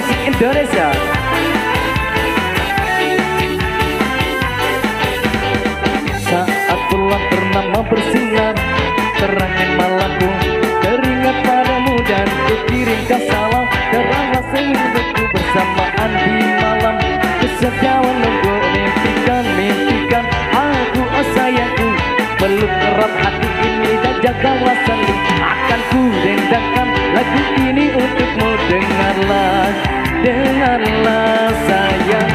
musik Indonesia. Saat bulan purnama bersinar, terangin malamku, teringat padamu dan ku kirimkan salam. Kerana senyumku bersamaan di malam, kesetiaan nunggu mimpikan aku, oh sayangku, peluk erat hati ini dan jagalah selalu. Akan ku dendangkan lagu ini untukmu, dengarlah sayang.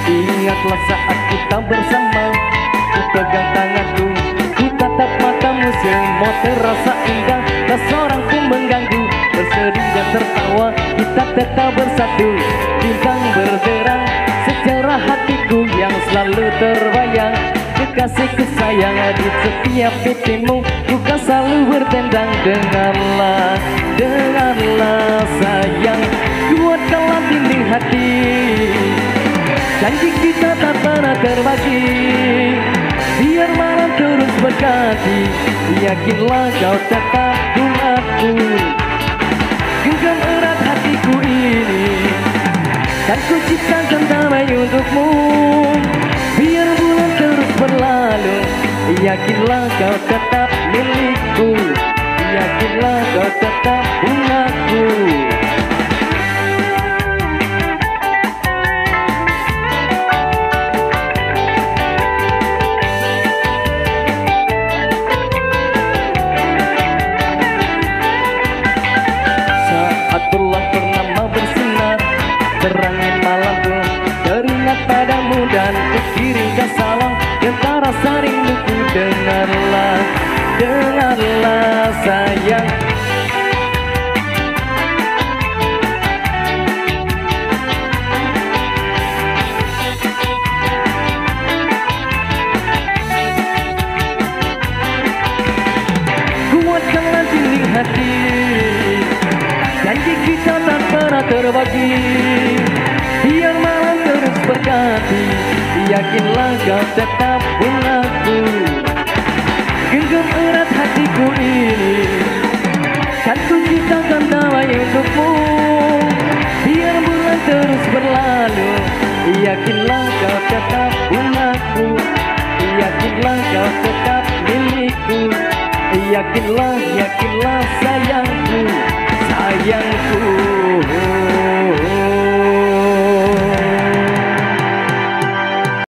Ingatlah saat kita bersama, ku pegang tanganku, ku tatap matamu, semua terasa indah. Tak seorang pun mengganggu, bersedih dan tertawa, kita tetap bersatu. Bintang berderang sejarah hatiku yang selalu terbayang. Kekasihku sayang, di setiap titikmu ku kan selalu bertendang. Dengarlah sayang, kuatkanlah dinding hati. Janji kita tak pernah terbagi, biar malam terus berganti. Yakinlah kau tetap bungaku, genggam erat hatiku ini, dan ku ciptakan damai untukmu. Biar bulan terus berlalu, yakinlah kau tetap milikku, yakinlah kau tetap bungaku. Bulan purnama bersinar, terangin malamku, teringat padamu dan ku kirimkan salam. Gentara saringku, dengarlah sayang. Kuatkanlah dinding hati, janji kita tak pernah terbagi, biar malam terus berganti. Yakinlah kau tetap bungaku, genggam erat hatiku ini, kan ku ciptakan damai untukmu. Biar bulan terus berlalu, yakinlah kau tetap bungaku, yakinlah kau tetap milikku, yakinlah sayangku.